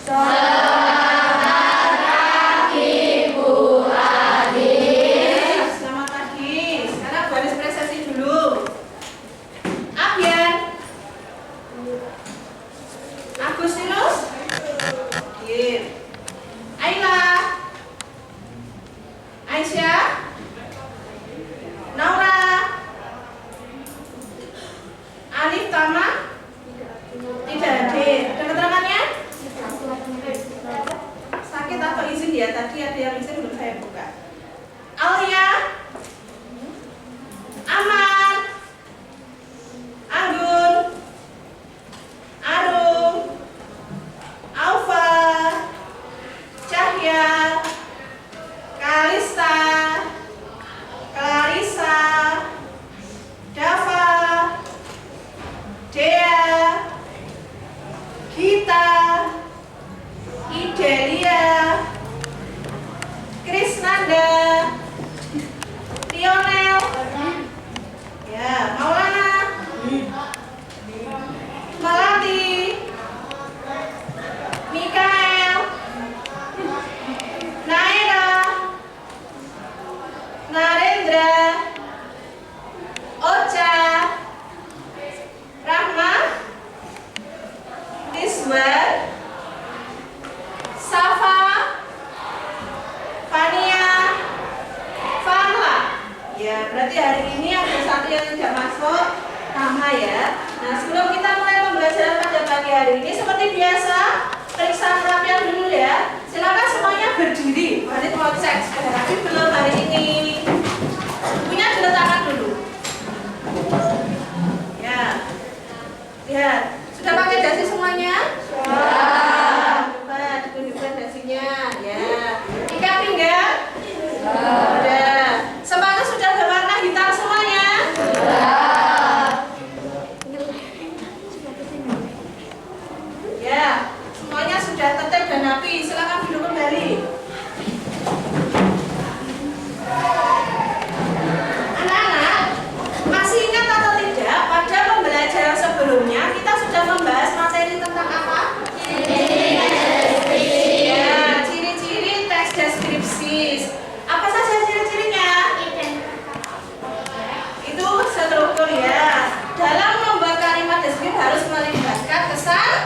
Selamat pagi Bu Adis. Selamat pagi. Sekarang Bu Adis presentasi dulu. Abian, Agustinus, Ayla, Aisyah, Naura, Alif Tama, tidak hadir. Ada keterangannya? Sakit atau izin ya? Tadi ada yang izin belum saya buka. Alia, Aman, Anggun, Arum, Alfa, Cahya, Kalista, Clarissa, Dava, Dea, Gita, Idelia, Krisnanda, Lionel, ya, Maulana, Melati, Mikael, Naira, Narendra, Ocha, Rahma, Iswar, Safa, Fania, Fahla. Ya, berarti hari ini ada satu yang tidak masuk, Rahma ya. Nah, sebelum kita mulai pembelajaran pada pagi hari ini, seperti biasa, periksa perapian dulu ya. Silakan semuanya berdiri. Hari mau cek sudah rapi belum hari ini. Bukunya diletakkan dulu. Ya, lihat. Sudah pakai dasi semuanya? Sudah. Coba ditunjukkan dasinya. Ya. Ikat pinggang? Sudah. Sepatu sudah berwarna hitam semuanya? Sudah. Ya, semuanya sudah tertib dan rapi. Silakan duduk kembali. Anak-anak, masih ingat atau tidak pada pembelajaran sebelumnya kita sudah membahas materi tentang apa? Ya, ciri-ciri teks deskripsi. Apa saja ciri-cirinya? Itu struktur ya. Dalam membuat kalimat deskripsi harus melibatkan kesan.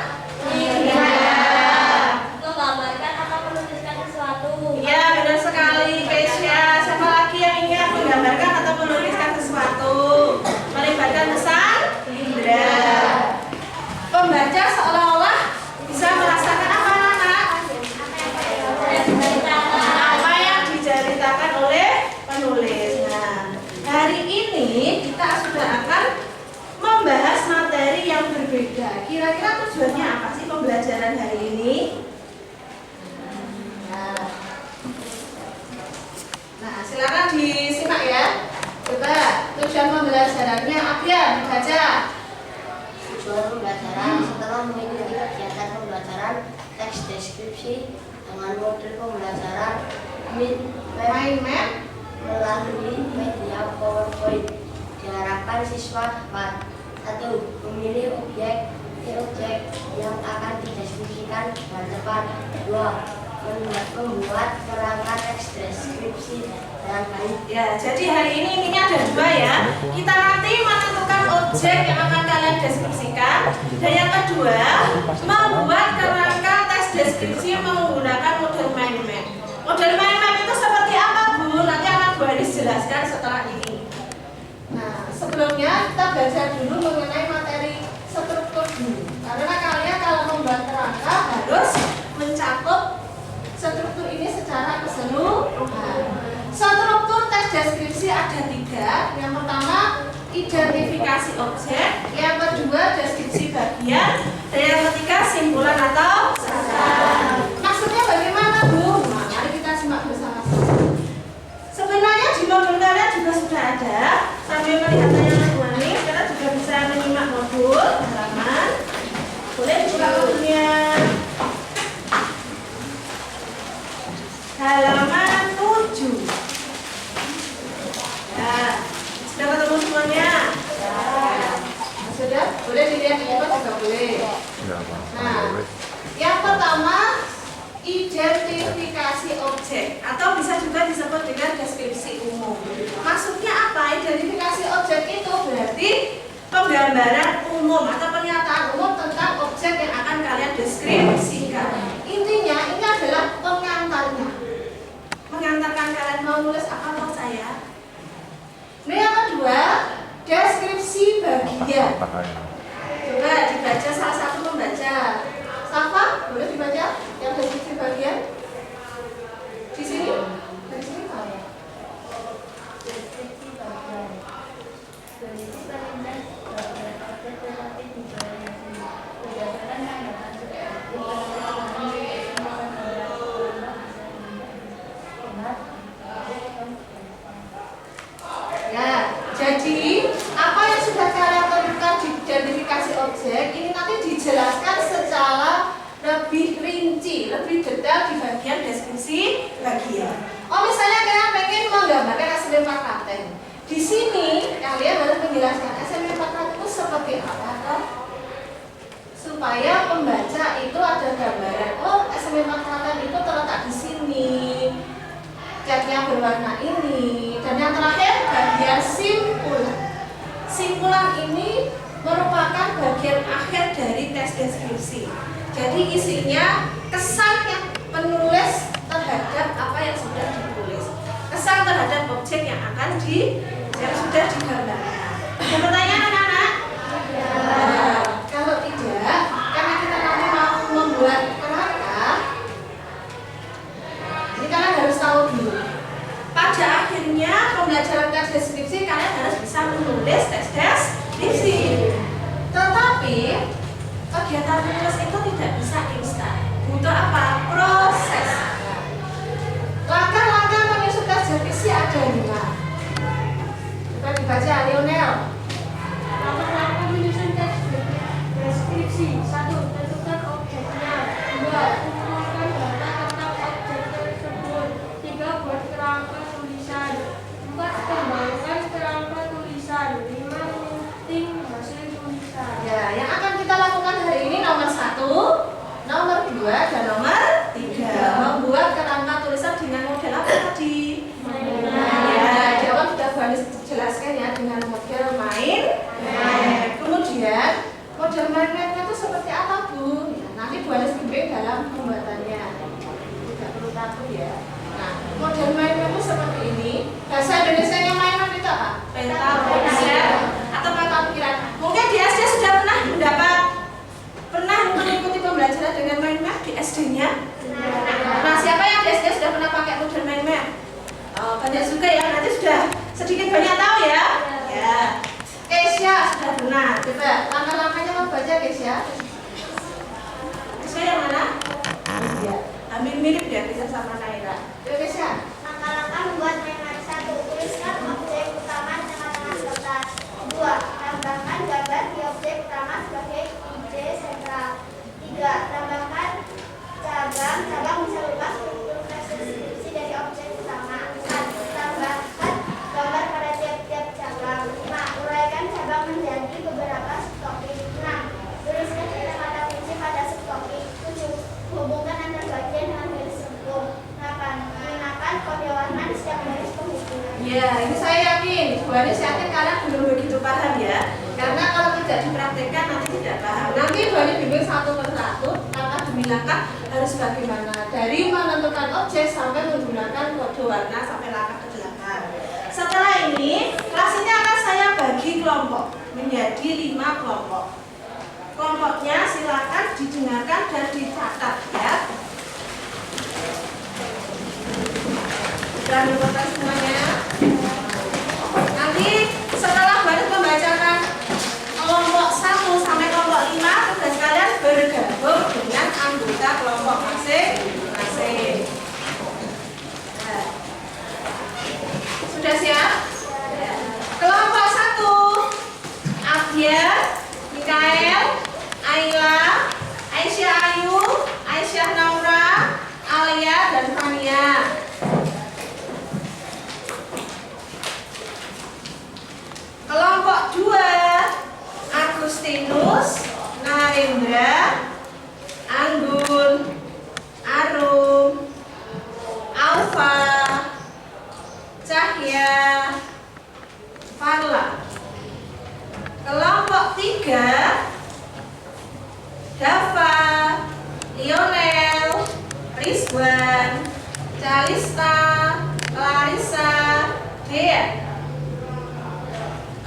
Menggambarkan atau menuliskan sesuatu. Iya, benar sekali, Keisha. Siapa lagi yang ingat menggambarkan atau menuliskan sesuatu? Melibatkan kesan indera. Pembaca seolah-olah bisa merasakan apa anak? Apa yang diceritakan oleh penulis. Nah, hari ini kita sudah akan membahas materi yang berbeda. Kira-kira tujuannya apa sih pembelajaran hari ini? Nah, silakan disimak ya. Coba tujuan pembelajarannya apa? Dibaca. Tujuan pembelajaran setelah mengikuti kegiatan pembelajaran teks deskripsi dengan model pembelajaran Mind map. melalui media PowerPoint, diharapkan siswa dapat 1. Memilih objek yang akan dideskripsikan dengan tepat. 2. Membuat perangkat teks deskripsi dengan baik. Ya, jadi hari ini intinya ada 2 ya. Kita nanti menentukan objek yang akan kalian deskripsikan. Dan yang kedua, membuat kerangka teks deskripsi menggunakan model mind map. Model mind map itu seperti apa, Bu? Nanti akan Bu Adis jelaskan setelah ini. Nah, sebelumnya kita belajar dulu mengenai materi struktur dulu. Karena kalian kalau membuat kerangka harus mencakup struktur ini secara keseluruhan. Struktur teks deskripsi ada 3. Yang pertama, identifikasi objek. Yang kedua, deskripsi bagian. Dan yang ketiga, simpulan atau sasaran. Maksudnya bagaimana, Bu? Nah, mari kita simak bersama-sama. Sebenarnya di modul kalian juga sudah ada. Sambil melihat tayangan Bu Ani, kita juga bisa menyimak modul halaman. Boleh dibuka modulnya. Halaman 7. Ya, sudah ketemu semuanya? Ya. Sudah? Boleh dilihat di depan juga boleh. Nah, yang identifikasi objek atau bisa juga disebut dengan deskripsi umum. Maksudnya apa? Identifikasi objek itu berarti penggambaran umum atau pernyataan umum tentang objek yang akan kalian deskripsikan. Intinya ini adalah pengantarnya, mengantarkan kalian mau nulis apa mau saya. Nah, yang kedua, deskripsi bagian. Coba dibaca salah satu pembaca. Safa, boleh dibaca yang deskripsi bagian? Di sini? Dari sini tahu ya? Deskripsi bagian. Berisi perintah bagian objek tetapi dijualnya sendiri. Berdasarkan tanggapan Ya, jadi apa yang sudah kalian temukan di identifikasi objek ini nanti dijelaskan secara lebih rinci, lebih detail di bagian deskripsi bagian. Oh, misalnya kalian pengen menggambarkan SME Paklaten. Di sini kalian harus menjelaskan SME Paklaten itu seperti apa, toh? Supaya pembaca itu ada gambaran. Oh, SME Paklaten itu terletak di sini. Catnya berwarna ini. Dan yang terakhir bagian simpulan. Simpulan ini merupakan bagian akhir dari tes deskripsi. Jadi isinya kesannya penulis terhadap apa yang sudah ditulis, kesan terhadap objek yang sudah digambarkan. Ada pertanyaan anak-anak? Nah, kalau tidak, karena kita nanti mau membuat kerangka, ini kalian harus tahu dulu. Pada akhirnya pembelajaran tes deskripsi kalian harus bisa menulis tes deskripsi. Tetapi kegiatan menulis itu tidak bisa instan. Butuh apa? Proses. Langkah-langkah menyusun tes deskripsi ada 5. Kita dibaca Lionel. Langkah-langkah menyusun tes deskripsi. 1. Tentukan objeknya. 2. Kumpulkan data tentang objek tersebut. 3. Buat kerangka tulisan. 4. Kembangkan kerangka tulisan. 5. Linting hasil tulisan. Ya, yang akan kita lakukan hari ini nomor 1, nomor 2, dan nomor 3. Membuat kerangka tulisan dengan model apa tadi? Ya, jawab sudah Banis jelaskan ya, dengan model main. Kemudian model main-mainnya itu seperti apa, Bu? Ya, nanti Bu Anis bimbing dalam pembuatannya. Tidak perlu takut ya. Nah, model main-main itu seperti ini. Bahasa Indonesianya main-main itu apa? Peta pikiran atau peta pikiran. Mungkin di SD sudah pernah mengikuti pembelajaran dengan mind map di SD-nya. Nah, siapa yang di SD sudah pernah pakai model mind map? Oh, banyak juga ya. Nanti sudah sedikit banyak tahu ya. Ya. Kesya sudah pernah. Coba langkah-langkahnya mau baca Kesya. Kesya yang mana? Ya. Hampir mirip ya Kesya sama Naira. Coba Kesya. Langkah-langkah membuat mainan 1. Tuliskan objek utama di tengah-tengah kertas. 2. Tambahkan gambar di objek utama sebagai ide sentral. 3. Tambahkan cabang bisa luas untuk deskripsi dari objek utama. 4. Tambahkan gambar pada tiap-tiap cabang. 5. Uraikan cabang menjadi beberapa subtopik. 6. Tuliskan kata-kata kunci pada subtopik. 7. Hubungkan antar bagian dengan garis lengkung. 8. Gunakan kode warna di setiap garis penghubungan. Ya, ini saya yakin, Bu Anis yakin kalian belum begitu paham ya. Karena kalau tidak dipraktekkan nanti tidak paham. Nanti Bu Anis bimbing satu persatu, langkah demi langkah harus bagaimana. Dari menentukan objek sampai menggunakan kode warna sampai langkah ke-8. Setelah ini, kelas ini akan saya bagi kelompok menjadi 5 kelompok. Kelompoknya silakan didengarkan dan dicatat ya. Sudah menentukan semuanya. Nanti setelah baru membacakan kelompok 1 sampai kelompok 5, tugas kalian bergabung dengan anggota kelompok masing-masing. Nah, sudah siap? Kelompok 1, Abia, Mikael, Ayla, Aisyah Ayu, Aisyah Naura, Alia, dan Fania. Kelompok 2, Agustinus, Narendra, Anggun, Arum,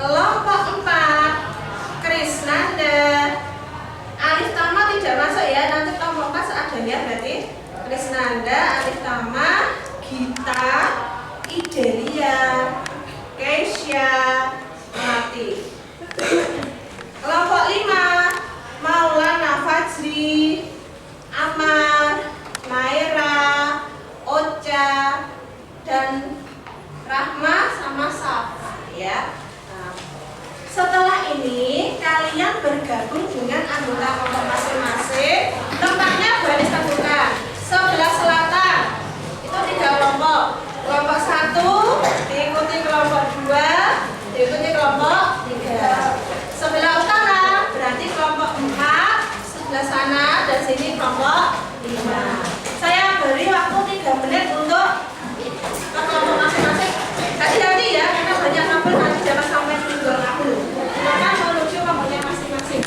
Kelompok 4 Krisnanda. Alif Tama tidak masuk ya, nanti kelompok 4 seadanya berarti Krisnanda, Alif Tama, Gita, Idelia, Keisha, Mati. Kelompok 5 Maulana Fajri, Amar, Maira, Ocha, dan Rahma sama Safa ya. Nah, setelah ini kalian bergabung dengan anggota kelompok masing-masing. Tempatnya boleh tentukan. Sebelah selatan itu 3 kelompok. Kelompok 1 diikuti kelompok 2, diikuti kelompok 3. Sebelah utara berarti kelompok 4, sebelah sana dan sini kelompok 5. Saya beri waktu 3 menit untuk ke kelompok masing-masing. Hati-hati ya, karena banyak kabel nanti jangan sampai tidur aku. Silakan menuju kelompoknya masing-masing.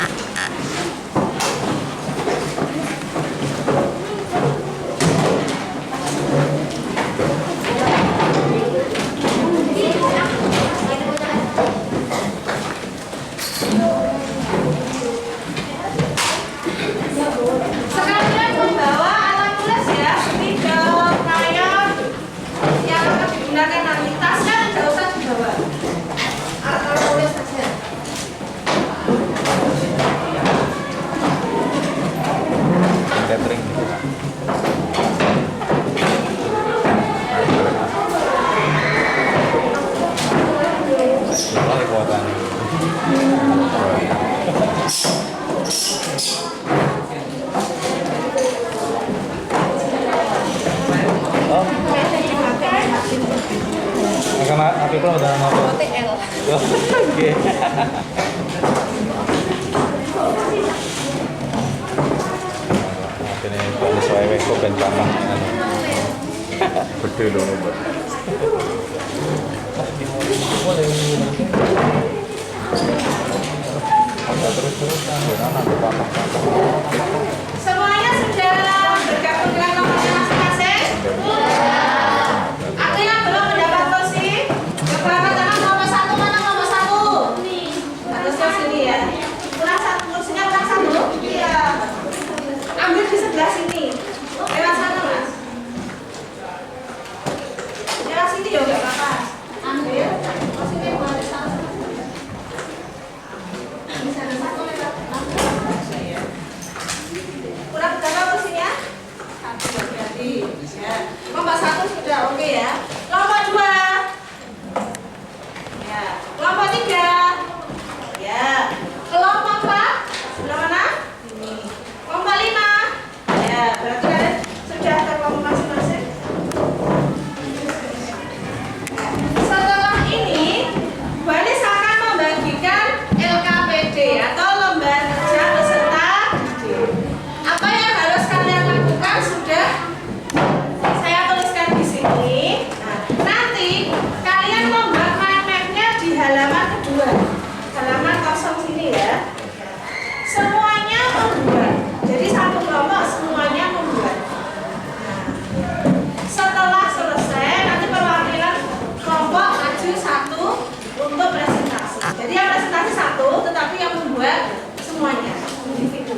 Sekalian membawa alat tulis ya, spidol, krayon yang akan digunakan nanti. Tasnya tidak usah dibawa. Alat tulis saja. Catering gitu Pak. Sekali kuotanya. Oh. Karena api itu udah ngobrol. Oke. Ini sesuai weko dan gampang. Betul dong. Terus-terusan nanti patah-patah. Semuanya sudah bergabung dengan kelompoknya masing-masing? Ada yang belum mendapat kursi? Kelompok tangan nomor 1 mana nomor 1? Harusnya sini ya. Kurang 1 kursinya kurang 1? Iya. Ambil di sebelah sini. Lewat sana mas. Lewat sini ya nggak apa-apa. Ambil. Kursinya boleh sana. Di sana 1 lewat. Kurang berapa kursinya? 1 berarti. Ya. Kelompok 1 sudah oke ya. Kelompok 2. Ya. Kelompok 3. Ya. Kelompok 4. Sebelah mana? Ini. Kelompok 5. Ya, berarti kalian sudah ke kelompok masing-masing. Setelah ini, Bu Anis akan membagikan LKPD atau lembar kerja peserta didik. Apa yang harus kalian lakukan sudah saya tuliskan di sini. Nah, nanti kalian membuat mind map-nya di halaman kedua, halaman kosong sini ya. Semuanya membuat. Jadi satu kelompok semuanya membuat. Nah, setelah selesai nanti perwakilan kelompok maju 1 untuk presentasi. Jadi yang presentasi 1, tetapi yang membuat semuanya individu.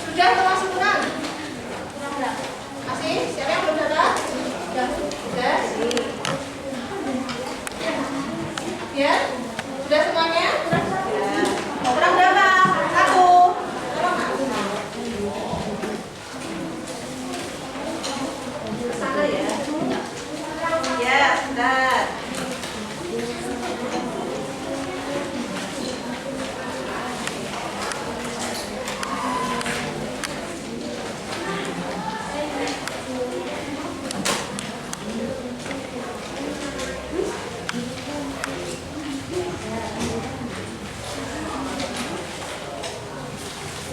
Sudah atau masih kurang? Masih? Siapa yang belum dapat? Sudah? Ya? Sudah semuanya? Ya. Kurang berapa? 1. Tolong ke sana ya. Ya, sudah.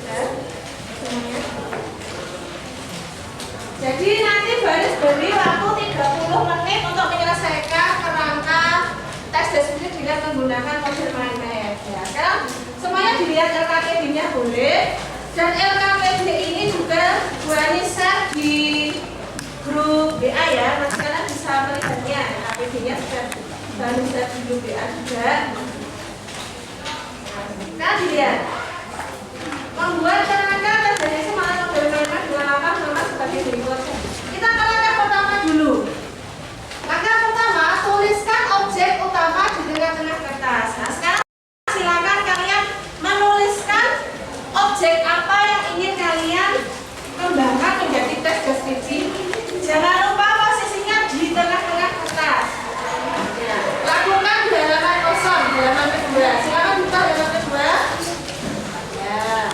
Ya. deskripsi dilihat menggunakan model magnet. Ya, sekarang semuanya dilihat LKPD-nya boleh. Dan LKPD ini juga Bu Anissa di grup BA ya. Nanti kalian bisa melihatnya. LKPD-nya sudah Bu Anissa di grup BA juga. Nah, dilihat. Membuat kerangka tes deskripsi mana model magnet dengan apa sama sebagai berikut. Kita ke langkah pertama dulu. Langkah pertama, tuliskan objek utama di tengah-tengah kertas. Nah, sekarang silakan kalian menuliskan objek apa yang ingin kalian kembangkan menjadi tes deskripsi. Jangan lupa posisinya di tengah-tengah kertas. Ya, lakukan di halaman kosong, di halaman kedua. Silakan buka halaman kedua. Ya.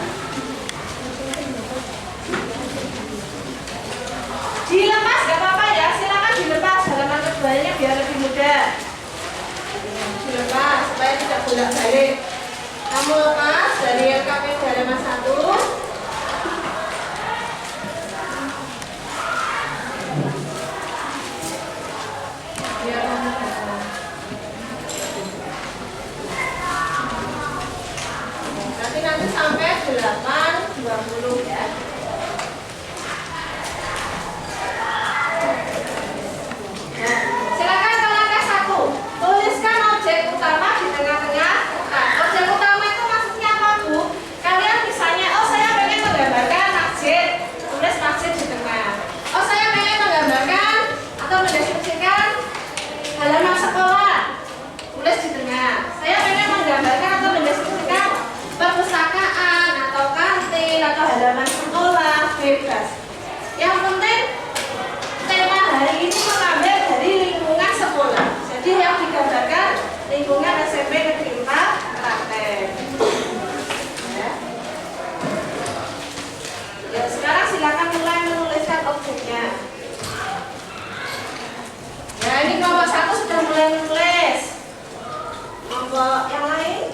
Dilepas gak apa-apa ya, silakan dilepas halaman keduanya biar lebih mudah. Dilepas supaya tidak bolak-balik. Kamu lepas dari LKPD halaman 1. Biar kamu dapat. Nanti sampai 8:20 ya. Silakan ke langkah 1. Tuliskan objek utama di tengah-tengah. Nah, objek utama itu maksudnya apa, Bu? Kalian misalnya, oh saya pengen menggambarkan masjid, tulis masjid di tengah. Oh saya pengen menggambarkan atau mendeskripsikan halaman sekolah, tulis di tengah. Saya pengen menggambarkan atau mendeskripsikan perpustakaan atau kantin atau halaman sekolah, bebas. Yang penting tema hari ini mengambil dari lingkungan sekolah. Jadi yang digambarkan lingkungan SMP Negeri 4 Klaten. Ya. Ya, sekarang silakan mulai menuliskan objeknya. Ya, ini kelompok 1 sudah mulai menulis. Kelompok yang lain?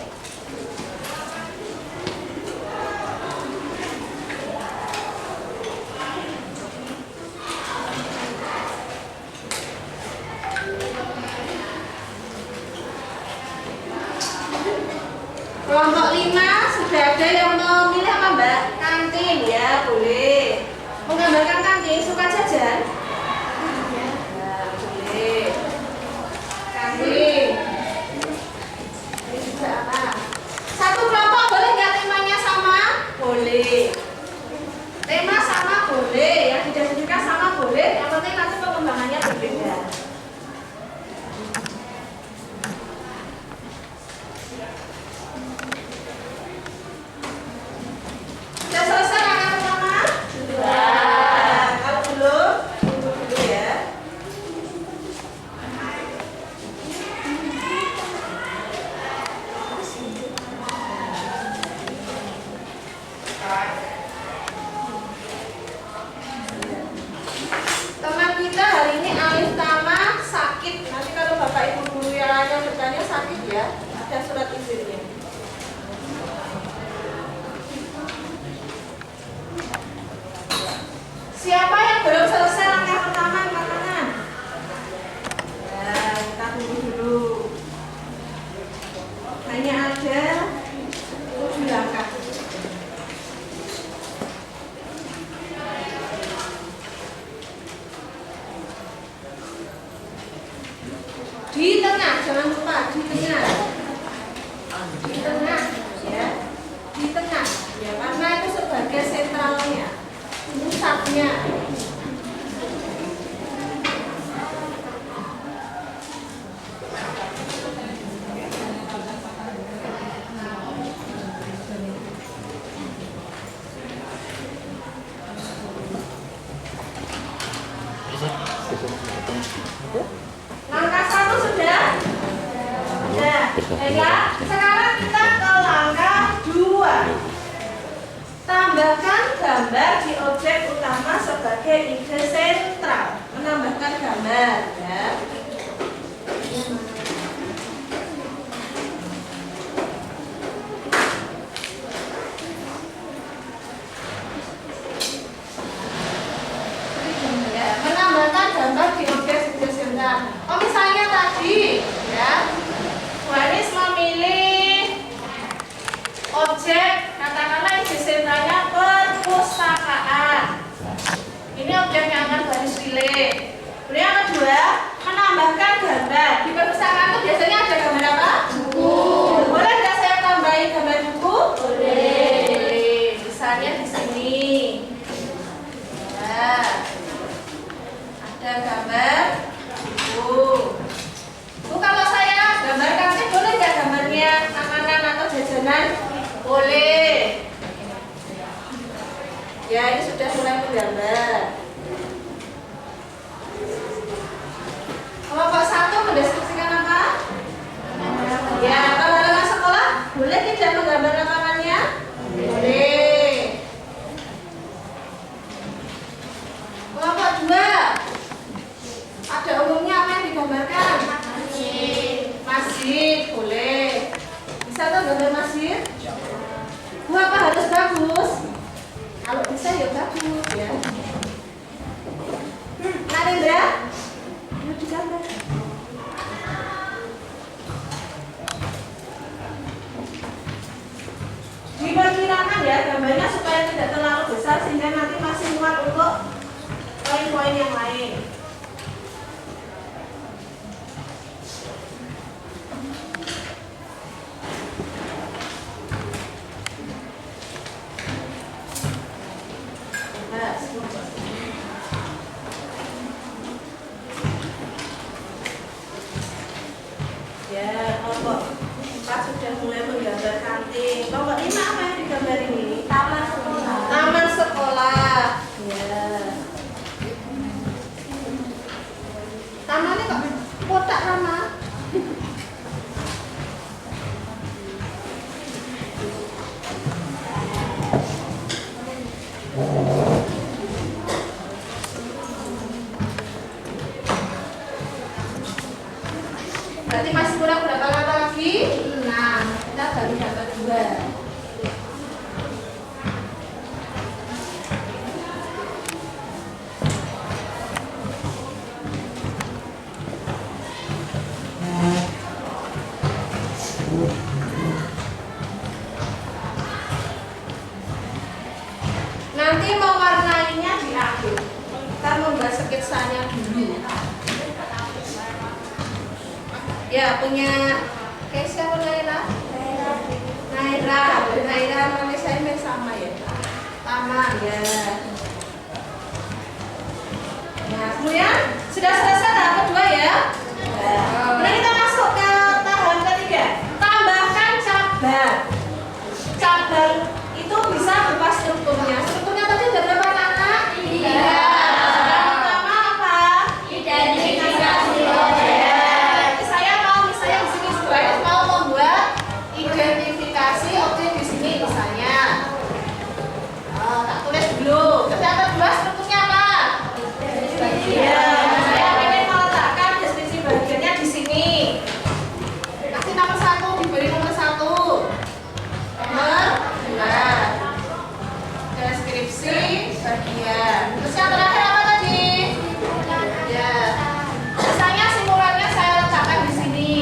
Kelompok 5 sudah ada yang memilih apa, Mbak? Kantin ya, boleh. Menggambarkan kantin, suka jajan? Ya, boleh. Kantin. Ini juga apa? Satu kelompok boleh nggak temanya sama? Boleh. Tema sama boleh, yang dideskripsikan sama boleh. Yang penting nanti pengembangannya berbeda. Sudah selesai langkah pertama? Sudah. Kalau belum, tunggu dulu ya. Teman kita hari ini alih utama sakit. Nanti kalau Bapak Ibu guru yang lainnya bertanya sakit ya, ada surat izinnya. Siapa yang belum selesai langkah pertama angkat tangan? Ya, kita tunggu dulu. Hanya ada 7 langkah. Di tengah, jangan lupa di tengah. Di tengah, ya. Di tengah, ya, karena itu sebagai sentralnya. Pusatnya. Langkah 1 sudah? Sudah. Baiklah, sekarang kita ke langkah 2. Tambahkan gambar di objek utama sebagai ide sentral. Menambahkan gambar, ya. Ya, menambahkan gambar di objek ide sentral. Oh misalnya tadi, ya. menggunakan garis relay. Kemudian yang kedua, menambahkan gambar. Di perpustakaan itu biasanya ada gambar apa? Buku. Boleh nggak saya tambahin gambar buku? Boleh. Misalnya di sini. Ya. Ada gambar buku. Bu, kalau saya gambarkan sih boleh nggak gambarnya makanan atau jajanan? Boleh. Ya, ini sudah mulai menggambar. Kelompok 1 mendeskripsikan apa? Ya, kalau halaman sekolah boleh tidak menggambar rekamannya? Boleh. Kelompok 2, ada umumnya apa yang digambarkan? Masjid, boleh. Bisa tuh gambar masjid? Bu, apa harus bagus? Kalau bisa ya bagus ya. Narendra, yuk digambar. Diperkirakan ya gambarnya supaya tidak terlalu besar sehingga nanti masih muat untuk poin-poin yang lain. Ya, kelompok 4 sudah mulai menggambar kantin. Kelompok 5 apa yang digambar ini? Taman sekolah. Taman sekolah. Ya. Tamannya kok kotak Rama? Berarti masih kurang berapa kata lagi? 6. Kita baru dapat 2. Nanti mewarnainya di akhir. Kita membuat sketsanya dulu. Ya, punya siapa Naira? Naira, nama saya sama ya. Taman ya. Nah, kemudian sudah selesai tahap kedua ya. Kemudian kita masuk ke tahap ketiga. Tambahkan cabang. Cabang itu bisa berupa strukturnya. Strukturnya tadi ada berapa anak? 3. Identifikasi objek di sini misalnya. Tak tulis dulu. Ternyata 2 strukturnya apa? Ya, saya ingin meletakkan deskripsi bagiannya di sini. Nanti nomor 1 diberi nomor 1. Nomor 2. Deskripsi bagian. Terus yang terakhir apa tadi? Ya. Misalnya simulannya saya letakkan di sini.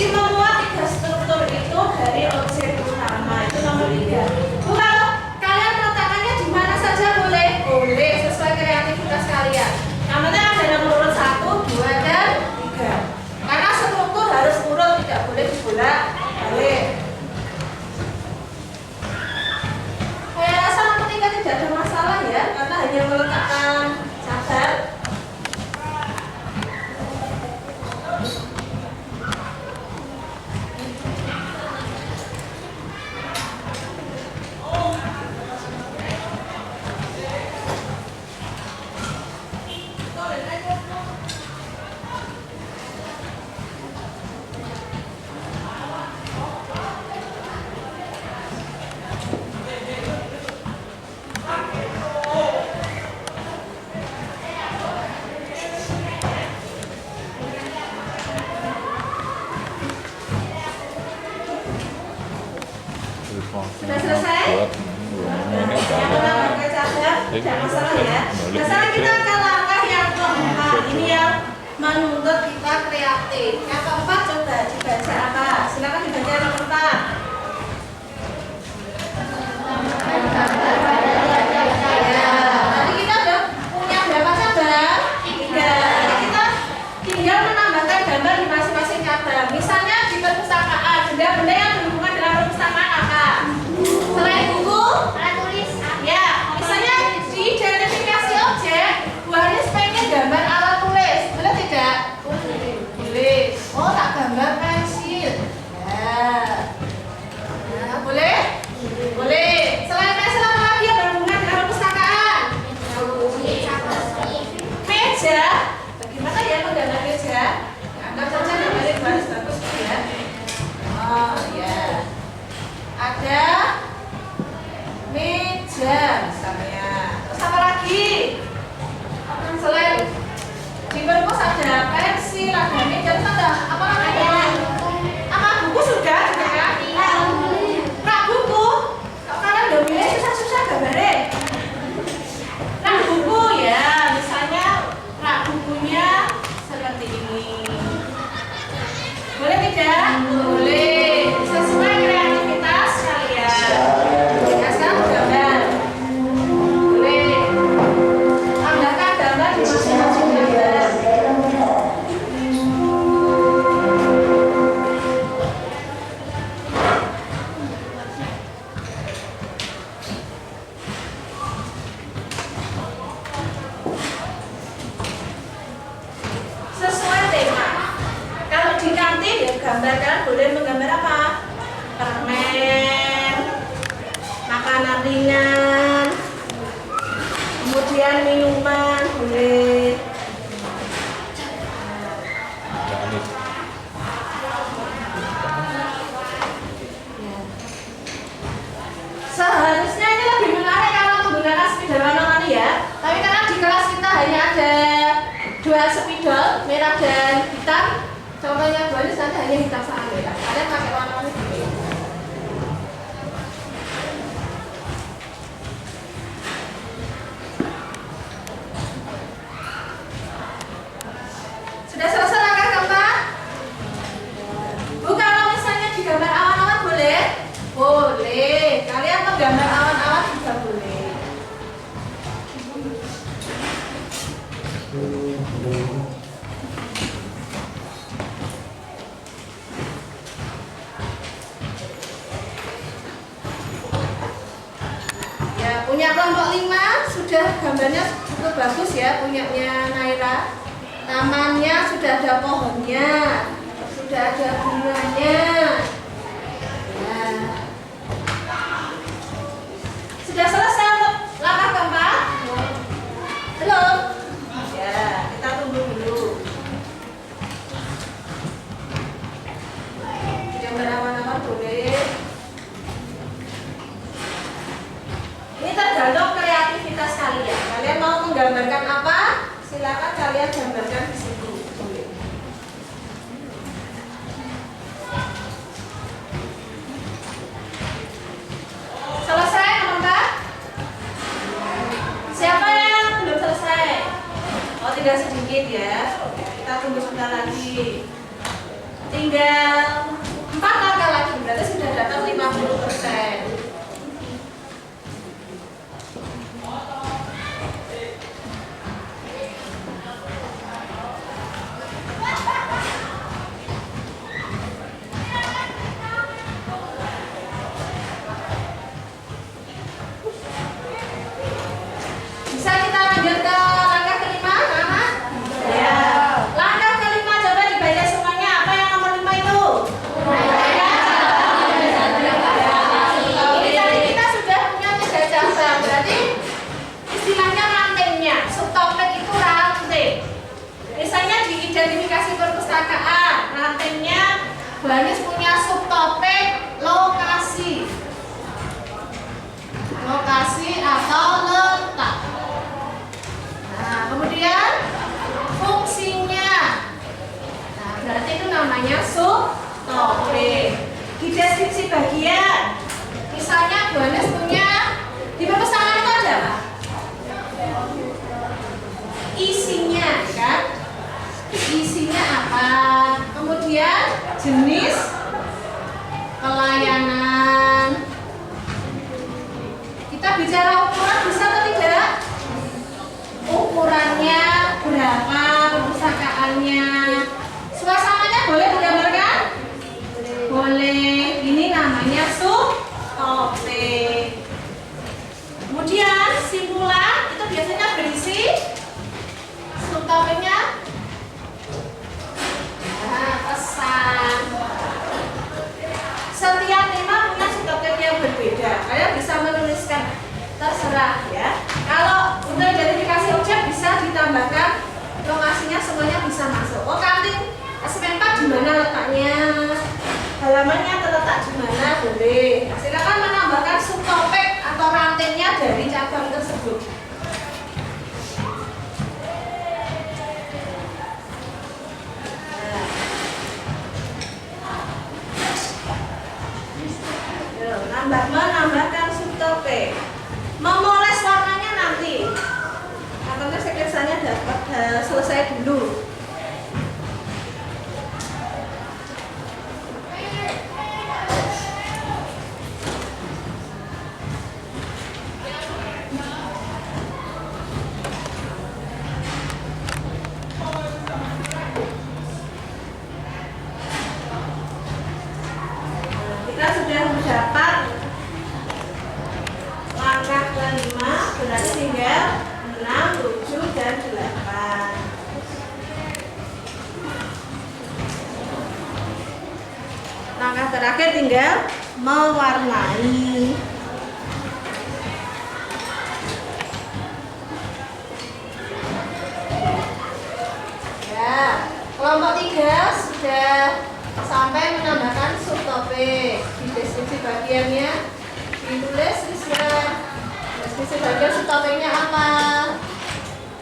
Jadi membuat 3 struktur itu dari objek utama itu nomor 3. Bu, kalau kalian meletakkannya di mana saja boleh? Boleh, sesuai kreativitas kalian. Yang penting ada nomor urut 1, 2, dan 3. Karena struktur harus urut, tidak boleh dibolak-balik. Saya rasa nomor 3 tidak ada masalah ya, karena hanya meletakkan cacat. Sudah selesai? Tidak masalah ya. Nah, sekarang kita akan langkah yang keempat. Ini yang menuntut kita kreatif. Yang keempat coba dibaca apa? Silakan dibaca yang keempat. gambar, kalian boleh menggambar apa? Permen, makanan ringan, kemudian minuman boleh. Seharusnya ini lebih menarik kalau menggunakan spidol warna-warni ya. Tapi karena di kelas kita hanya ada 2 spidol, merah dan hitam. Contohnya 2 ini saja hanya hitam sama merah. Ada pakai warna-warni juga. Sudah selesai langkah keempat? Bu, kalau misalnya digambar awan-awan boleh? Boleh. Kalian menggambar awan-awan juga boleh. Ya, punya kelompok 5 sudah gambarnya cukup bagus ya, punyanya Naira. Tamannya sudah ada pohonnya, sudah ada bunganya. Ya. Sudah selesai untuk langkah keempat? Belum? Ya, kita tunggu dulu. Gambar awan-awan boleh. Ini tergantung kreativitas kalian. Kalian mau menggambarkan apa? Silakan kalian gambarkan di situ. Boleh. Selesai teman-teman? Siapa yang belum selesai? Oh, tinggal sedikit ya. Kita tunggu sebentar lagi. Tinggal 4 langkah lagi. Berarti sudah dapat 50%. Bisa kita lanjut ke langkah kelima, anak? Ya. Langkah kelima coba dibaca semuanya. Apa yang nomor 5 itu? Ini tadi kita sudah punya 3 cabang. Berarti istilahnya rantainya. Subtopik itu rantai. Misalnya di identifikasi perpustakaan, rantainya Banis punya subtopik lokasi. Lokasi atau letak. Nah, kemudian fungsinya. Nah, berarti itu namanya subtopik. Di deskripsi bagian, misalnya Banis punya di perpustakaan itu ada apa? Isinya, kan? Isinya apa? Kemudian jenis pelayanan. Kita bicara ukuran bisa atau tidak? Ukurannya berapa, perpustakaannya, suasananya boleh digambarkan? Boleh. Ini namanya subtopik. Kemudian simpulan itu biasanya berisi subtopiknya. Nah, pesan. Setiap tema punya subtopik yang berbeda. Kalian bisa menuliskan, terserah ya. Kalau untuk identifikasi objek bisa ditambahkan lokasinya, semuanya bisa masuk. Oh, kantin SMP4 di mana letaknya? Halamannya terletak di mana? Boleh. Silakan menambahkan subtopik atau rantainya dari cabang tersebut. Menambahkan subtopik, memoles warnanya nanti. Katanya sekiranya dapat selesai dulu. Terakhir tinggal mewarnai. Ya, kelompok 3 sudah sampai menambahkan subtopik. Di deskripsi bagiannya ditulis deskripsi bagian subtopiknya apa,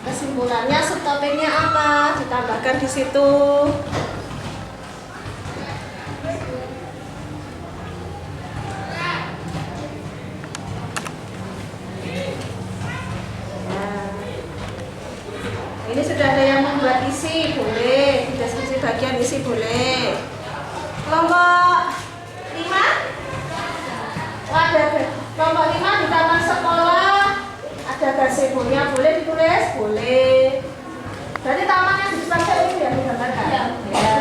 kesimpulannya subtopiknya apa, ditambahkan di situ. Ini sudah ada yang membuat isi, boleh. Di deskripsi bagian isi boleh. Kelompok 5 ada kelompok 5 di taman sekolah ada gazebonya, boleh ditulis? Boleh. Berarti taman yang di depan saya itu yang digambarkan? Ya.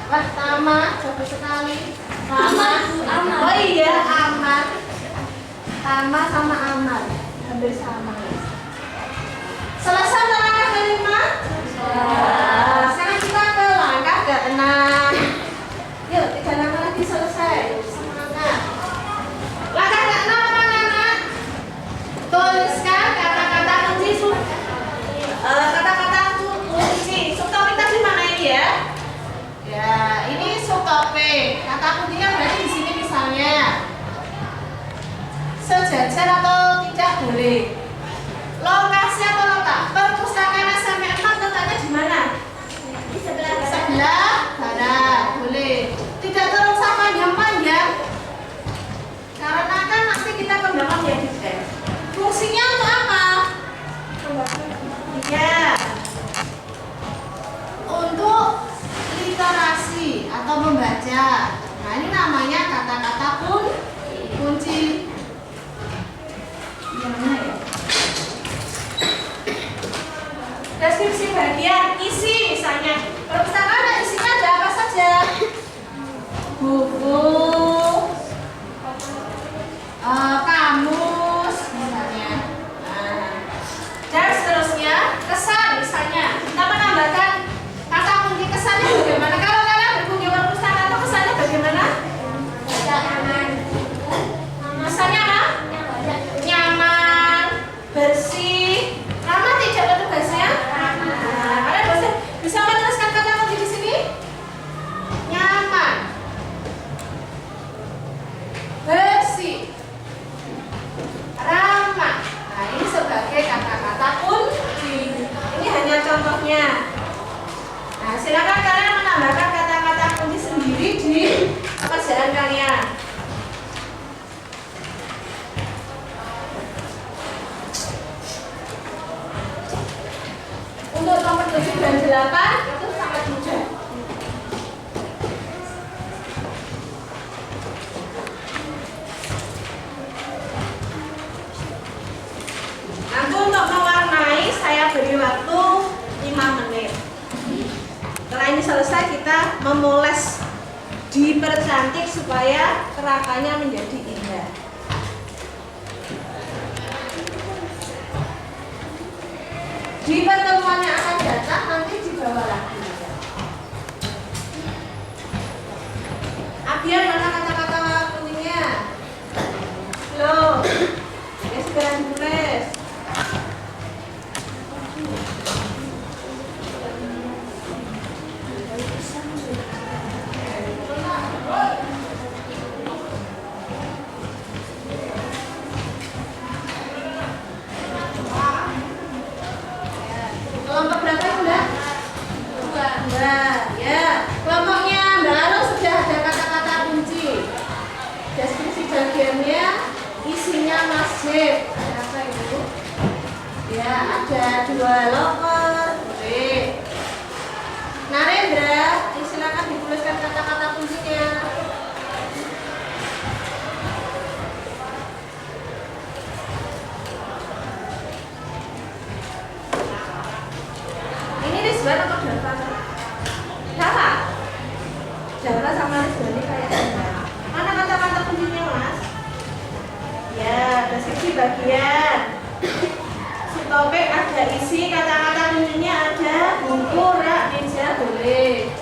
Wah, taman, bagus sekali. Taman. Oh iya, aman. Taman sama aman, hampir sama. Selesai langkah kelima? Sekarang kita ke langkah ke-6. Yuk, 3 langkah lagi selesai. Semangat. Langkah ke-6 apa anak? Tuliskan kata-kata kunci. Kata-kata kunci. Subtopik tadi mana ini ya? Ya, ini subtopik. Kata kuncinya berarti di sini misalnya sejajar atau tidak boleh. Lokasi atau letak perpustakaan SMP 4 letaknya di mana? Di sebelah barat, boleh. Tidak terus panjang-panjang, karena kan nanti kita kembangkan ya di tes. Fungsinya untuk apa? Iya, untuk literasi atau membaca. Nah, ini namanya kata-kata kunci. Gimana ya? Deskripsi bagian isi misalnya perpustakaan isinya ada apa saja? Buku, kamus misalnya. Dan seterusnya kesan misalnya kita menambahkan kata kunci kesannya bagaimana? Kalau kalian berkunjung ke perpustakaan atau kesannya bagaimana? Kesannya apa? Nyaman, bersih, ramah tidak petugasnya? Kalian bisa menuliskan kata kunci di sini? Nyaman, bersih, ramah. Nah, ini sebagai kata-kata kunci. Ini hanya contohnya. Nah, silakan kalian menambahkan kata-kata kunci sendiri di pekerjaan kalian. Untuk nomor 7 dan 8 itu sangat mudah. Nanti untuk mewarnai saya beri waktu 5 menit. Setelah ini selesai kita memoles, dipercantik supaya kerangkanya menjadi indah. Di pertemuan yang akan datang nanti dibawa lagi. Abian mana kata-kata kuncinya? Loh, ya segera ditulis. Kelompok berapa Mbak? 2. Ya, kelompoknya Mbak Aro sudah ada kata-kata kunci. Deskripsi bagiannya isinya masjid. Ada apa itu? Ya, ada 2 loker. Boleh. Narendra, silakan dituliskan kata-kata kuncinya. Ini Rizwan atau Dava? Dava? Dava sama Rizwan ini kayak apa? Mana kata-kata kuncinya Mas? Ya, deskripsi bagian. Subtopik ada isi, kata-kata kuncinya ada buku, rak, meja, boleh.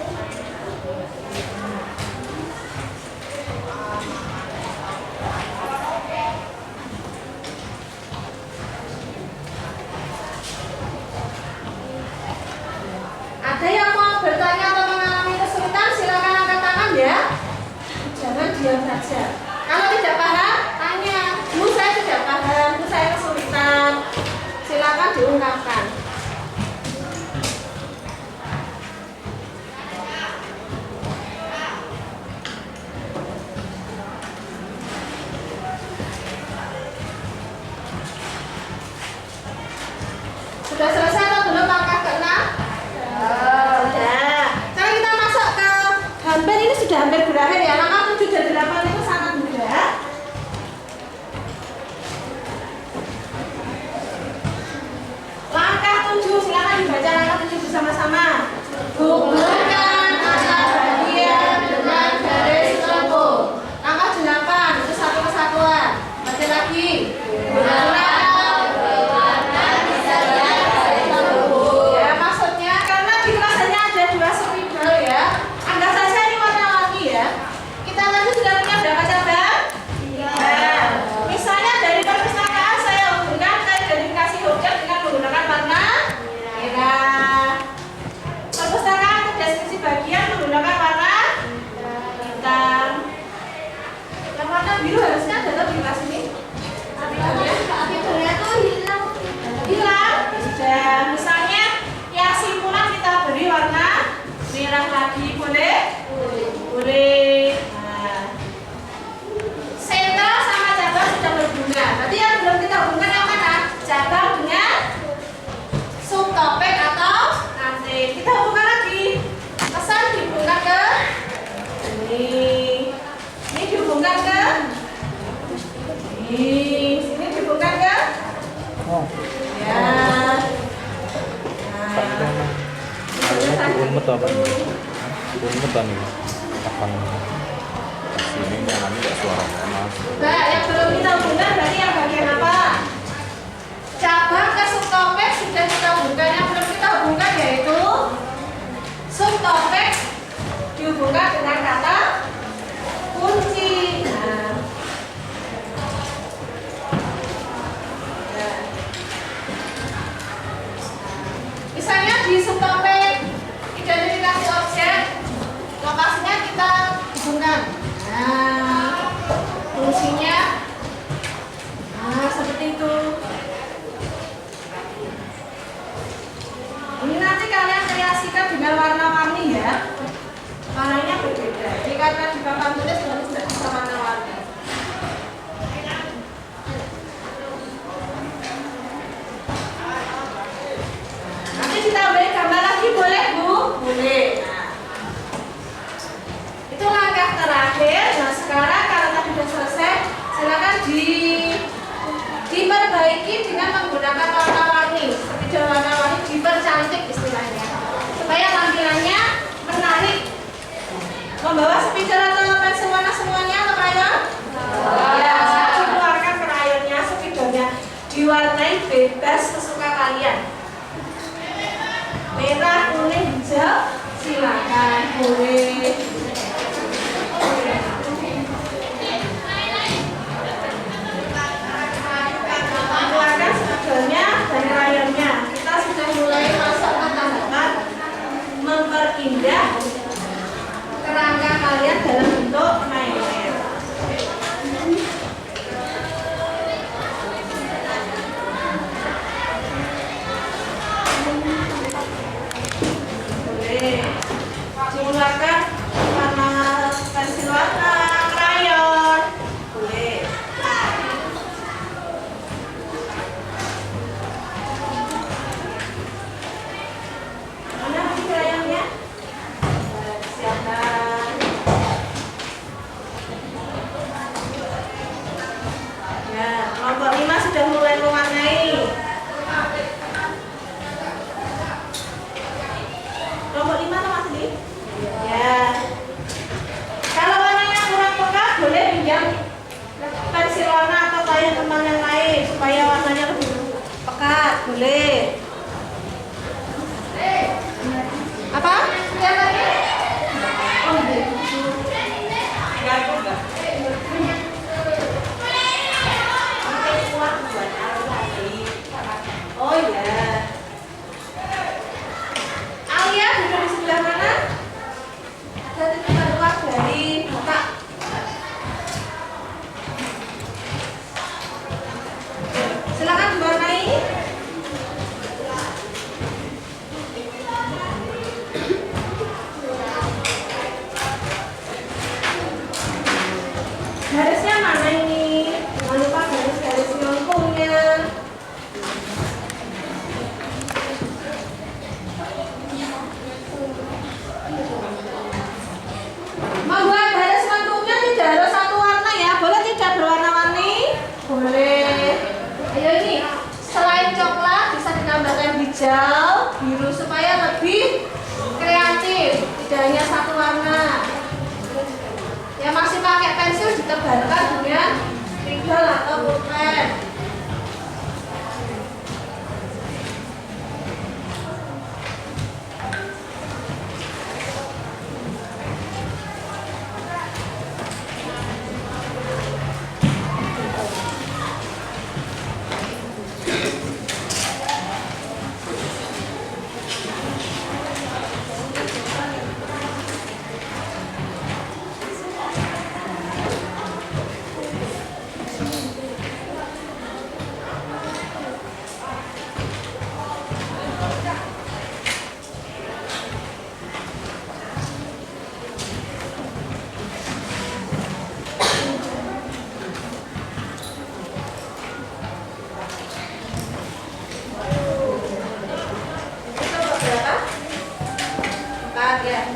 diam saja. Kalau tidak paham, tanya. Bu, saya tidak paham, Bu, saya kesulitan. Silakan diungkapkan. Sudah selesai atau belum langkah ke-6? Sudah. Sekarang kita masuk ke hampir, ini sudah hampir berakhir ya. Langkah 7 dan 8 itu sangat mudah. Langkah 7, silakan dibaca langkah 7 bersama-sama. Hubungkan antara bagian dengan garis lengkung. Langkah 8, itu satu kesatuan. Baca lagi. Ya, maksudnya karena di kelas hanya ada 2 spidol ya. Anggap saja ini warna-warni ya. Kita tadi sudah punya berapa cabang? 3. Misalnya dari perpustakaan saya hubungkan ke identifikasi objek dengan menggunakan warna merah. Perpustakaan ke deskripsi bagian menggunakan warna hitam. Yang warna biru harusnya ada di kelas ini. Akhirnya tuh hilang. Hilang. Sudah. Misalnya ya simpulan kita beri warna merah lagi, boleh? Boleh. Nah. Sentra sama cabang sudah berhubungan. Berarti yang belum kita hubungkan yang mana? Cabang dengan subtopik atau nanti. Kita hubungkan lagi. Pesan dihubungkan ke ini. Ini dihubungkan ke ini. Sini dihubungkan ke Oh, ya. Pak itu emang unmet apa nih? Unmet apa nih? Kapan sini nyanyi nggak suara mas? Nah, yang belum kita hubungkan berarti yang bagian apa? Cabang ke subtopik sudah kita hubungkan. Yang belum kita hubungkan yaitu subtopik dihubungkan dengan kata kunci. Nah. Misalnya di subtopik identifikasi objek, lokasinya kita hubungkan. Nah, fungsinya, nah seperti itu. Ini nanti kalian kreasikan dengan warna-warni ya. Warnanya berbeda. Jadi karena di papan tulis nanti tidak bisa warna-warni. Nanti ditambahin gambar lagi boleh Bu? Boleh. Nah, itu langkah terakhir. Nah sekarang kalau tadi sudah selesai, silakan diperbaiki dengan menggunakan warna-warni. Spidol warna-warni dipercantik istilahnya, supaya tampilannya menarik. Membawa spidol atau pensil warna semuanya atau krayon? Ya, saya dikeluarkan krayonnya, spidolnya diwarnai bebas sesuka kalian. Merah, kuning, hijau, silakan boleh. Keluarkan spidolnya dan krayonnya. Kita sudah mulai masuk ke tahapan memperindah kerangka kalian dalam bentuk mainan. Boleh dikeluarkan hijau, biru supaya lebih kreatif, tidak hanya satu warna. Yang masih pakai pensil ditebalkan dengan spidol atau pulpen.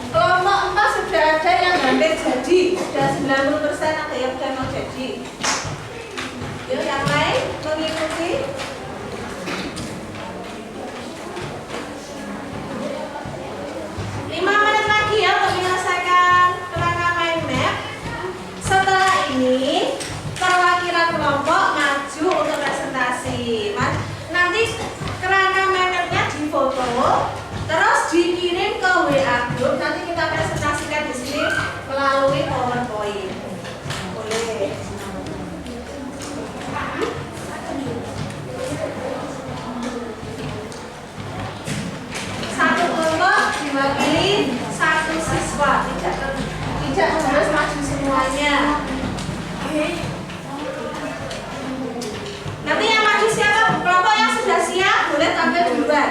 Kelompok 4 sudah ada yang hampir jadi, sudah 90% ada yang sudah mau jadi. Yuk yang lain mengikuti. Lima menit lagi ya untuk menyelesaikan kerangka mind map. Setelah ini perwakilan kelompok maju untuk presentasi. Nanti kerangka mind mapnya difoto, terus dikirim ke WA group. Nanti kita presentasikan di sini melalui PowerPoint. Boleh. Satu kelompok diwakili satu siswa, tidak harus maju semuanya. Nanti yang maju siapa? Kelompok yang sudah siap boleh tampil duluan.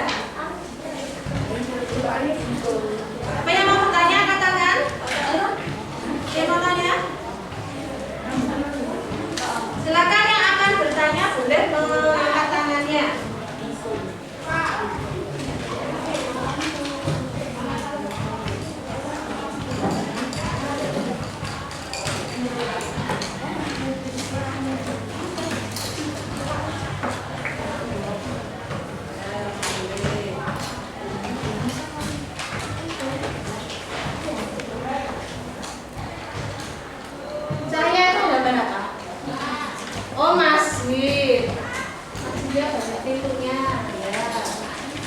Apa yang mau bertanya angkat tangan? Yang mau tanya? Silakan yang akan bertanya boleh mengangkat tangannya. Cahaya itu gambar apa? Oh, masjid. Masjidnya banyak pintunya. Ya.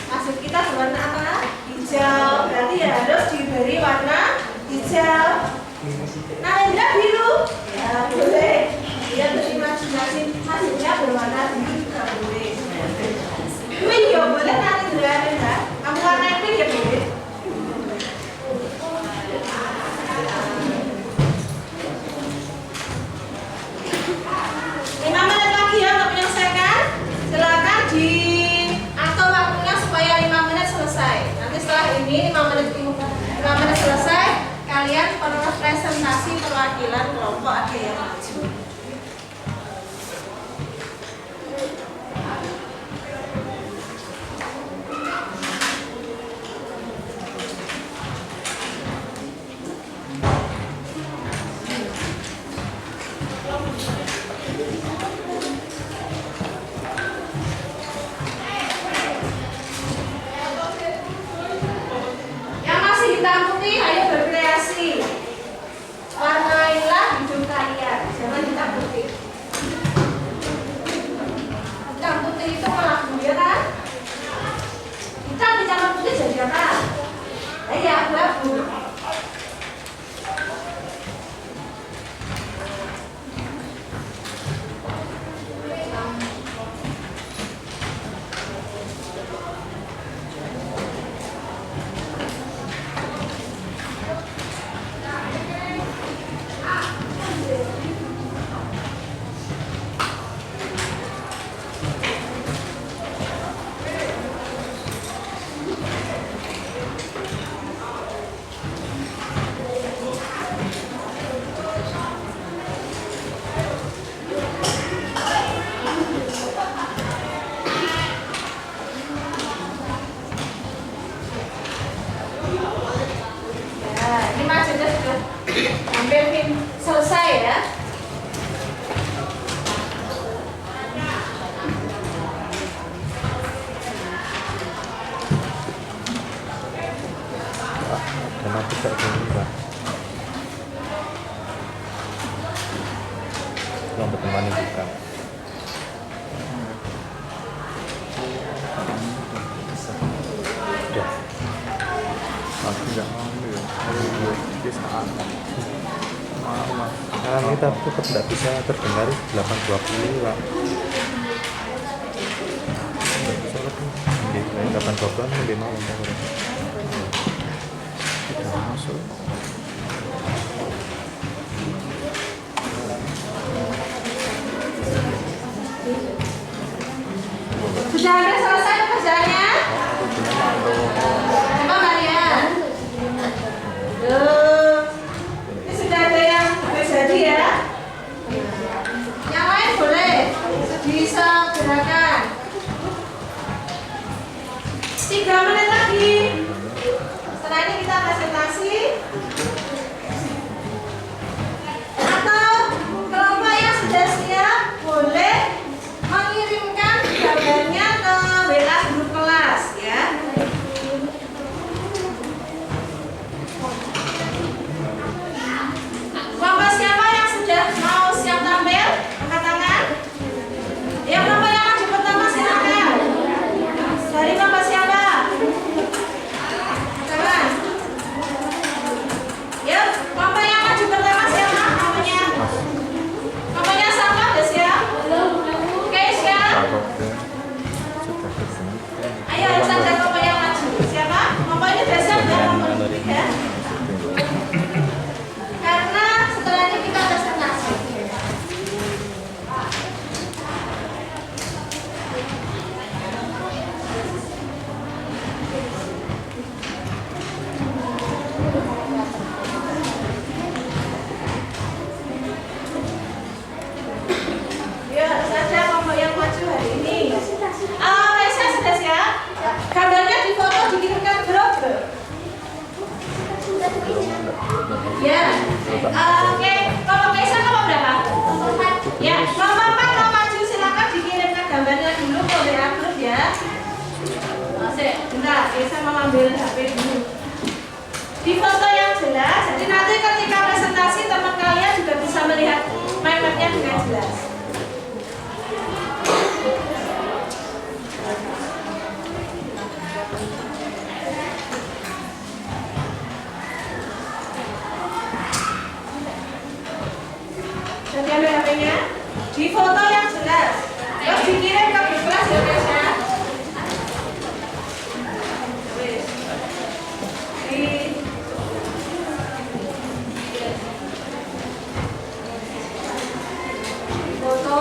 Masjid kita berwarna apa? Hijau. Berarti ya harus diberi warna hijau. Narendra biru. Ya, boleh. Dia terima masjidnya berwarna biru juga boleh. Pink ya boleh Narendra. Kamu warna pink ya boleh. Atau waktunya supaya 5 menit selesai. Nanti setelah ini 5 menit selesai, kalian perlu presentasi perwakilan kelompok ada yang maju. Hitam putih, ayo berkreasi. Warnailah hidup kalian. Jangan hitam putih. Hitam putih itu melaku ya kan? Hitam dicampur putih jadi apa? Ya abu-abu. Aku tak tahu Mbak. Lambat teman buka. Ya. Aku nggak mau ya. Dia saat. Maaf. Sekarang kita tetap tidak bisa terdengar 820 Pak. Tidak bisa lagi. Di 820 lebih mau kita masuk. Sudah ada selesai kerjanya? Emang kalian? Ini sudah ada yang jadi ya? Yang lain boleh bisa gerakan 3 menit lagi. Setelah ini kita presentasi. Atau kelompok yang sudah siap boleh mengirimkan gambarnya ke WA grup kelas ya. Kelompok siapa yang sudah mau siap tampil? Angkat tangan. Yang kelompok yang maju pertama silakan. Dari kelompok siapa? Tangan. Yuk, kelompok yang maju pertama siapa namanya? Kelompoknya siapa? Udah siap? Oke, siap. Ayo saja kelompok yang maju. Siapa? Kelompok ini udah siap ya? Kelompok ini ya? Karena setelah ini kita presentasi. Ya, saja kelompok yang maju hari ini. Raisa sudah siap? Gambarnya difoto dikirimkan grup. Ya. Oke, kelompok Raisa kelompok berapa? Ya, kelompok 4 mau maju silakan dikirimkan gambarnya dulu ke WA grup ya. Masih, bentar, Raisa mau ambil HP dulu. Di foto yang jelas, jadi nanti ketika presentasi teman kalian juga bisa melihat mind-mapnya dengan jelas. Jadi ambil HP-nya, di foto yang jelas, terus dikirim ke grup kelas ya guys ya. Di foto.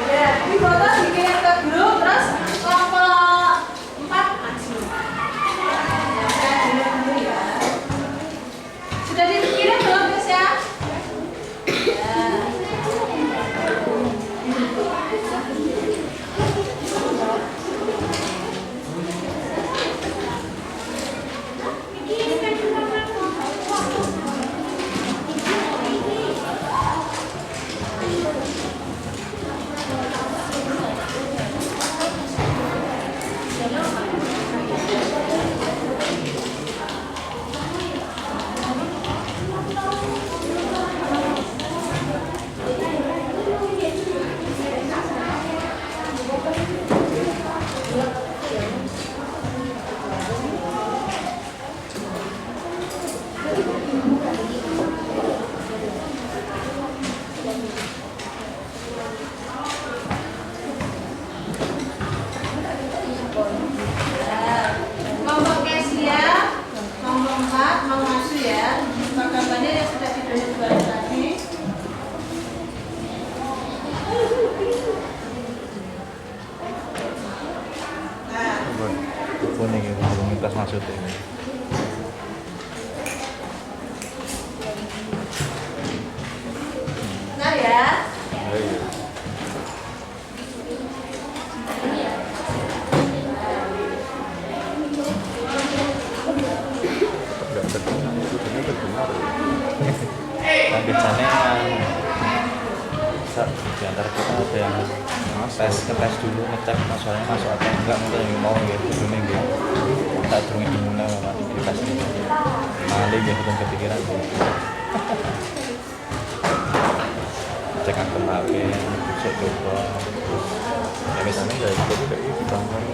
Ya, di foto dikirim ke grup, terus kelompok 4 maju. Ya, saya dilihat dulu ya. Sudah dikirim belum guys ya? Ya. Kelompok Kesia, kelompok 4 mau maju ya. Gambarnya yang sudah dibuat tadi. Nah, Kuning itu komunitas masuk ini. benar ya. Iya. Tidak terdengar, itu benar. ngetes dulu, ngecek masalahnya masuk atau enggak, mungkin yang mau gitu sebelumnya gitu. Tak durungnya dimulai sama dites dulu. Kali gitu kan kepikiran. Cek akun HP, cek coba. Ya misalnya ya itu juga itu bangun.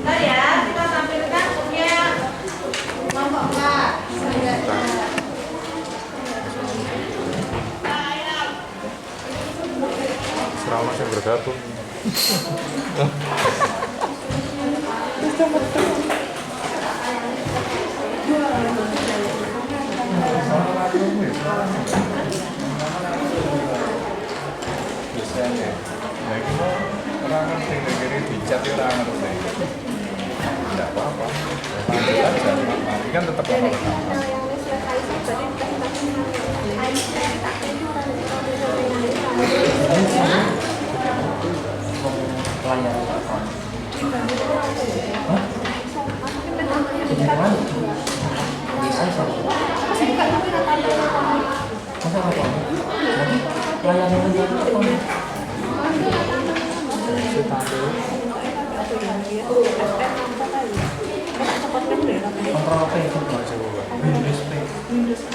Bentar ya, kita tampilkan punya kelompok K. Serama yang bergabung. Biasanya, ya kita orang kan tinggal kiri dicat ya orang harus tidak apa-apa. Lanjut aja, tapi kan tetap apa-apa.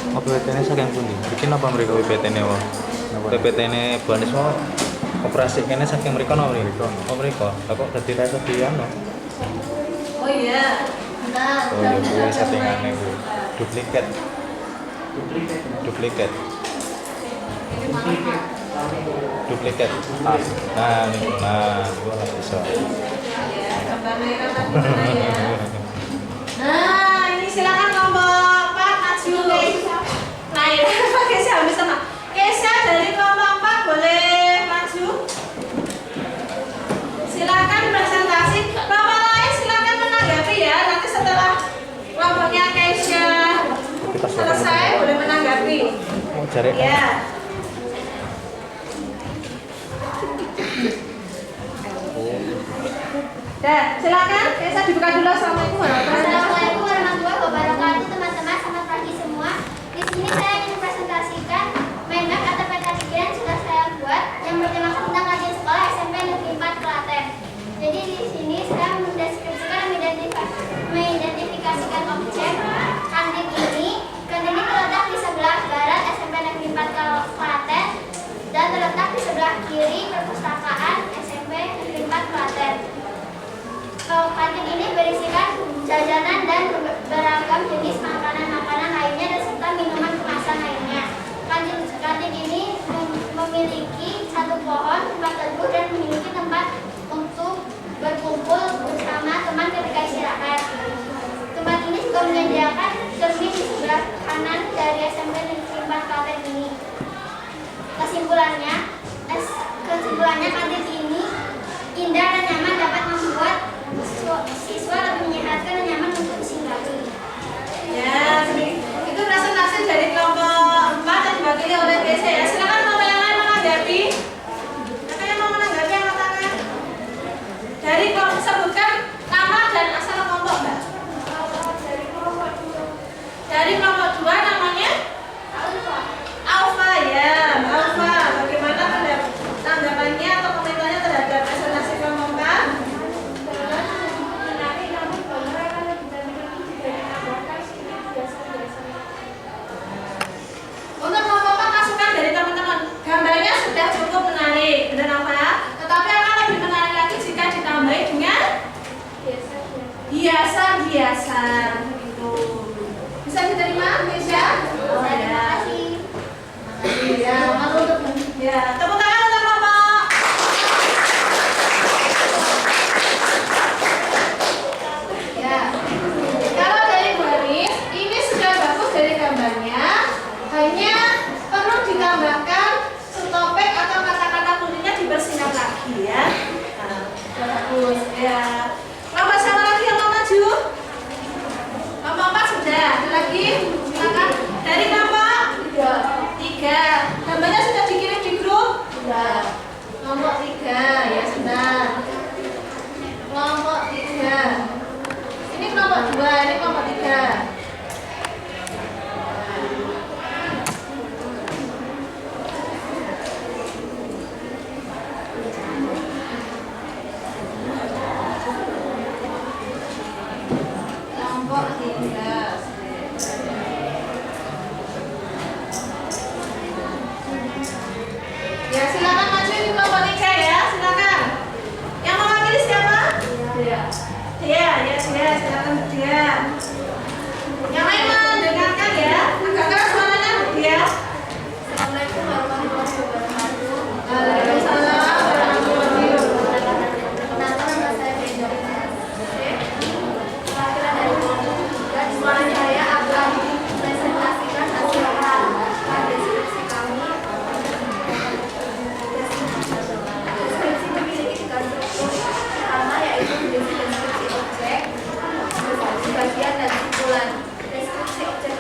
Oh, PPT-nya saking pundi? Bikin apa mereka PPT-nya wah? PPT-nya Bu Anis wah operasikannya saking mereka no mereka. Oh mereka, kok dadi rasa diano? Oh iya. Nah, Oh iya Bu, settingannya Bu. Duplikat. Tas. Nah, ini gua lah bisa. Nah, ini silakan kelompok 4 maju. Nah, ya, pakai siapa sama? Kesha dari kelompok 4 boleh maju. Silakan presentasi. Kelompok lain silakan menanggapi ya. Nanti setelah kelompoknya Kesha selesai boleh menanggapi. Mau cari Ya. Dah, silakan. Kesha dibuka dulu. Assalamualaikum warahmatullahi wabarakatuh. Assalamualaikum warahmatullahi wabarakatuh, teman-teman. Selamat pagi semua. Di sini saya ingin mempresentasikan mind map atau peta pikiran yang sudah saya buat yang bertemakan tentang kajian sekolah SMP Negeri 4 Klaten. Jadi di sini saya mendeskripsikan mengidentifikasikan objek kantin ini. Kantin ini terletak di sebelah barat SMP Negeri 4 Klaten dan terletak di sebelah kiri perpustakaan SMP Negeri 4 Klaten. Kantin ini berisikan jajanan dan beragam jenis makanan-makanan lainnya dan serta minuman kemasan lainnya. Kantin ini memiliki satu pohon tempat teduh dan memiliki tempat untuk berkumpul bersama teman ketika istirahat. Tempat ini juga menyediakan cermin di sebelah kanan dari SMP Negeri 4 Klaten ini. Kesimpulannya kantin ini indah dan nyaman dapat membuat siswa lebih menyehatkan dan nyaman untuk disinggahi. Ya, itu presentasi dari kelompok 4 yang diwakili oleh Kesha ya. Silakan kelompok yang lain menanggapi. Siapa yang mau menanggapi angkat tangan? Dari kelompok sebutkan nama dan asal kelompok Mbak. Dari kelompok 2 namanya? Alfa ya, Alfa. Bagaimana tanggapannya atau komentarnya terhadap presentasi kelompok 4?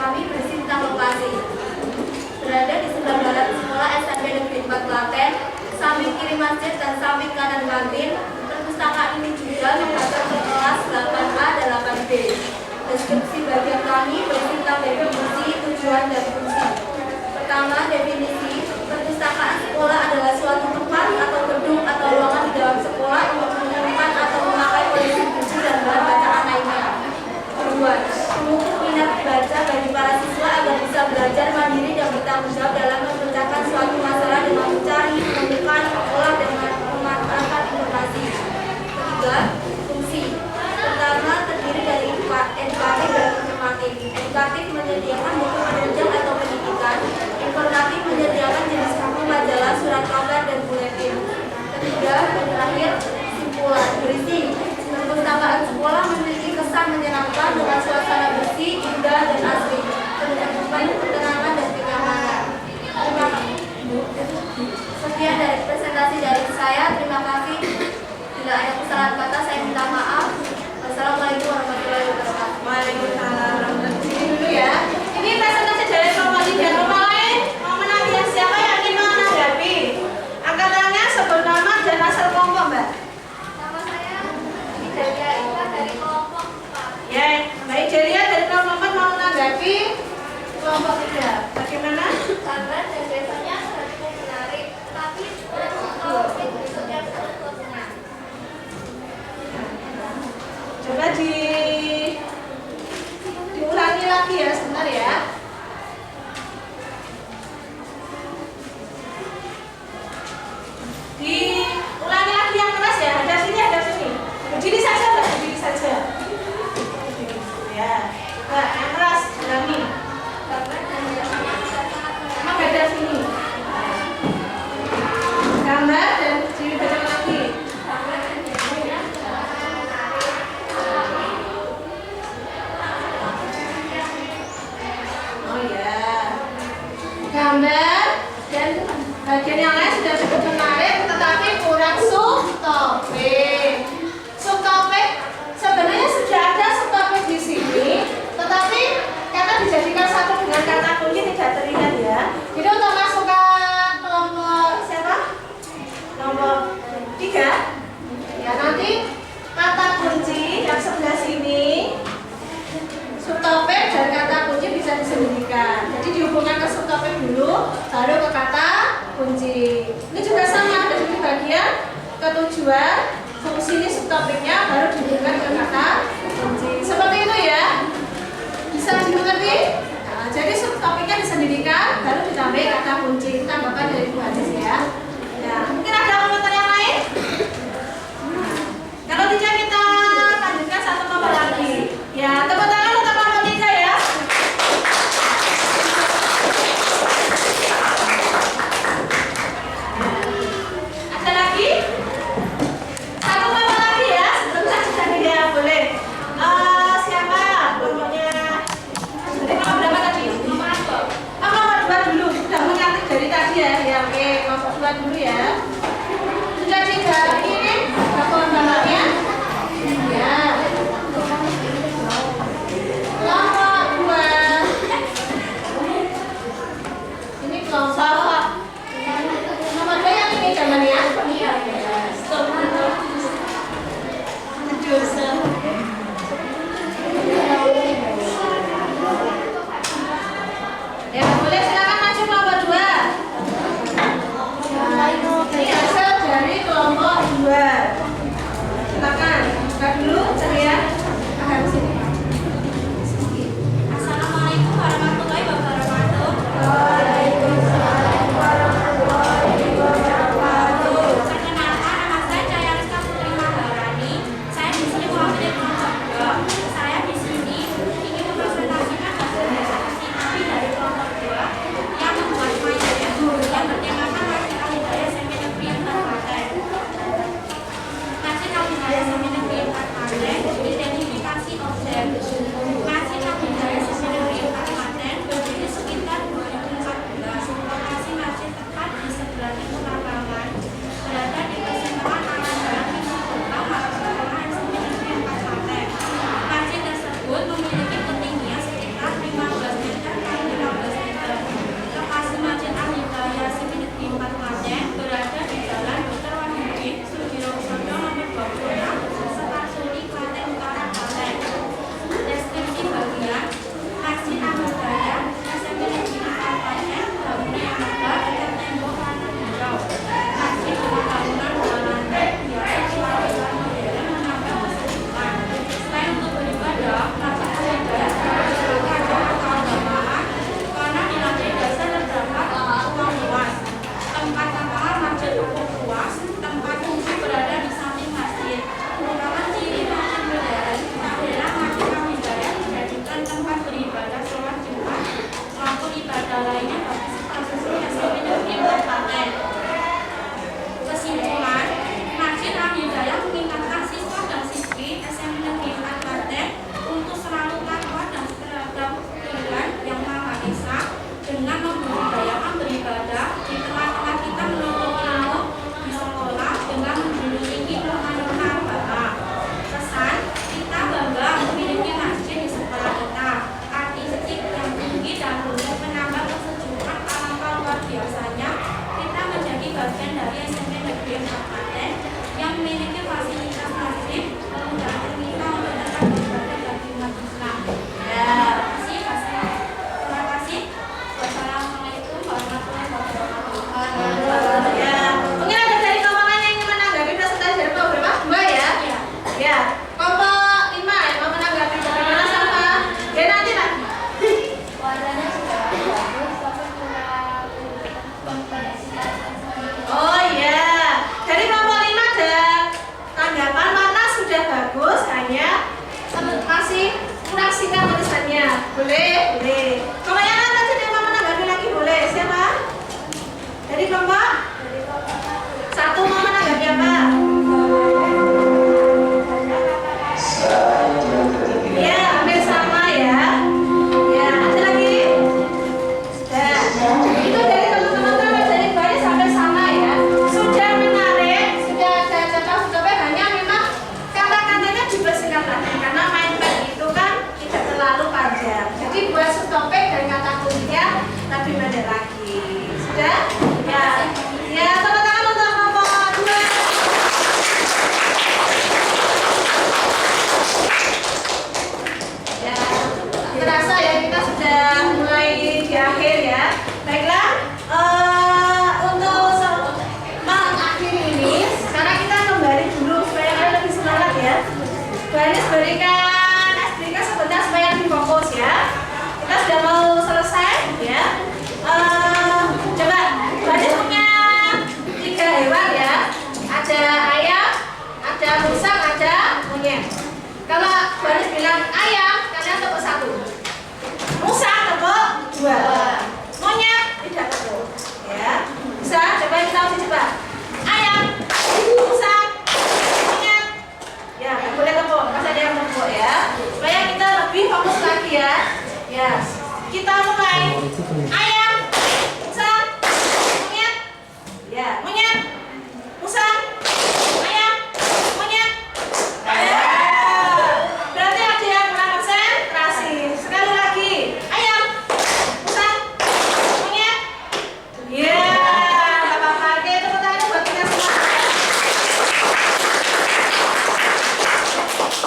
kami berisi tentang lokasi. Berada di sebelah barat sekolah SMP Negeri 4 Klaten, samping kiri masjid dan samping kanan kantin, perpustakaan ini juga menghadap ke kelas 8A dan 8B. Deskripsi bagian kami berisi tentang definisi, tujuan, dan fungsi. Pertama, definisi. Perpustakaan sekolah adalah suatu tempat atau gedung atau ruangan di dalam sekolah untuk menyimpan atau memakai koleksi buku dan bahan bacaan lainnya. Kedua, memupuk minat baca bagi para siswa agar bisa belajar mandiri dan bertanggung jawab dalam memecahkan suatu masalah dengan mencari, menemukan, mengolah, dan memanfaatkan informasi. Ketiga, fungsi. Pertama, terdiri dari edukatif dan informatif. Edukatif menyediakan buku penunjang atau pendidikan. Informatif menyediakan jenis buku, majalah, surat kabar, dan buletin. Ketiga, dan terakhir, simpulan. Berisi. Perpustakaan sekolah memiliki kesan menyenangkan dengan suasana bersih, indah, dan asri. Penuh ketenangan dan kenyamanan. Terima kasih. Sekian dari presentasi dari saya. Terima kasih. Bila ada kesalahan kata, saya minta maaf. Wassalamualaikum warahmatullahi wabarakatuh. Waalaikumsalam warahmatullahi wabarakatuh. Dulu ya. Ini presentasi dari kelompok 3 dan kelompok lain. Mau menanggapi siapa yang ingin menanggapi? Angkat tangannya, sebut nama dan asal kelompok, Mbak. Nama saya Hidayah Iwa dari kelompok 4. Ya, Mbak Ijelia dari kelompok 4 mau menanggapi kelompok 3. Bagaimana? Gambar dan besoknya cukup menarik, tapi kalau besoknya cukup menarik. Coba diulangi lagi ya, sebentar ya. Diulangi lagi yang keras ya. Ada sini, ada sini. Berdiri saja, Mbak. Berdiri saja. Ya. Coba yang keras, ulangi. Gambar dan besoknya sangat menarik. Emang ada sini. Gambar dan dibaca lagi. Gambar dan besoknya sangat menarik. Oh ya. Gambar dan bagian yang lain sudah cukup menarik, tetapi kurang subtopik. Subtopik sebenarnya sudah ada subtopik di sini, tetapi karena dijadikan satu dengan kata kunci tidak terlihat ya. Jadi untuk masukkan kelompok siapa? Nomor 3. Ya, nanti kata kunci yang sebelah sini subtopik dan kata kunci bisa disendirikan. Jadi dihubungkan ke subtopik dulu, baru ke kata kunci. Ini juga sama, dari bagian ketujuan, fungsi ini subtopiknya, baru dihubungkan ke kata kunci. Seperti itu ya. Bisa dimengerti? Nah, jadi subtopiknya disendirikan, baru ditambahi kata kunci. Tanggapan dari Bu Hadis ya. Ya, mungkin ada komentar yang lain? Kalau tidak kita lanjutkan satu kelompok lagi. Ya, tepuk tangan untuk kelompok 3 ya. Ada lagi? Satu kelompok lagi ya. Sebentar saja ya, boleh. Siapa kelompoknya? Jadi kelompok berapa tadi? Kelompok 2 dulu. Sudah mengatik dari tadi ya. Ya, oke. Boleh. Kalau yang atas ada yang mau menanggapi lagi boleh. Siapa? Dari kelompok? Satu mau menanggapi apa? Ya, hampir sama ya. Ya, ada lagi? Sudah. Itu dari teman-teman kan dari baris hampir sama ya. Sudah menarik, sudah ada contoh stopnya, hanya memang kata-katanya dibersihkan lagi karena main pad itu kan tidak terlalu panjang. Jadi buat stopnya dan kata kuncinya lebih pendek lagi. Sudah? Ya. Ya, tepuk tangan untuk kelompok 2. Ya, terasa ya kita sudah mulai di akhir ya. Baiklah, untuk mengakhiri ini, sekarang kita kembali dulu supaya kalian lebih semangat ya. Baris berikan SPK sebentar supaya lebih fokus ya. Kita sudah mau selesai ya. Coba, Baris punya 3 hewan ya. Ada ayam, ada musang, ada monyet. Kalau Baris bilang ayam, kalian tepuk 1. Musang tepuk 2. Monyet tidak tepuk. Ya. Bisa? Coba kita uji coba. Ayam, musang, monyet. Ya, nggak boleh tepuk. Masih ada yang tepuk ya. Supaya kita lebih fokus lagi ya. Ya. Kita mulai. Ayam, musang, monyet. Ya, monyet, musang, ayam, monyet. Ya. Berarti ada yang kurang konsentrasi. Sekali lagi. Ayam, musang, monyet. Ya, nggak apa-apa. Oke, tepuk tangan buat kita semua.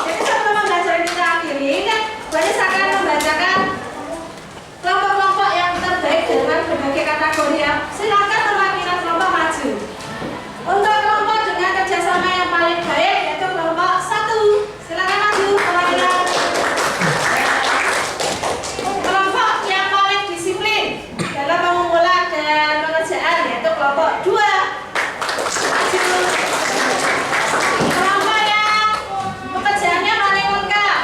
Jadi sebelum pembelajaran kita akhiri, kan Baris akan membacakan kelompok-kelompok yang terbaik dengan berbagai kategori ya. Silakan perwakilan kelompok maju. Untuk kelompok dengan kerjasama yang paling baik yaitu kelompok 1. Silakan maju perwakilan. Kelompok yang paling disiplin dalam pengumpulan dan pengerjaan yaitu kelompok 2. Maju. Kelompok yang pekerjaannya paling lengkap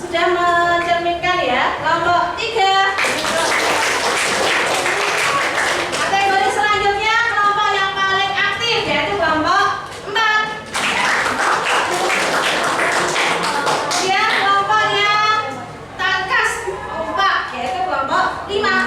sudah mencerminkan ya. Kelompok 3. Kategori selanjutnya kelompok yang paling aktif yaitu kelompok 4. Kemudian kelompok yang tangkas kompak yaitu kelompok 5.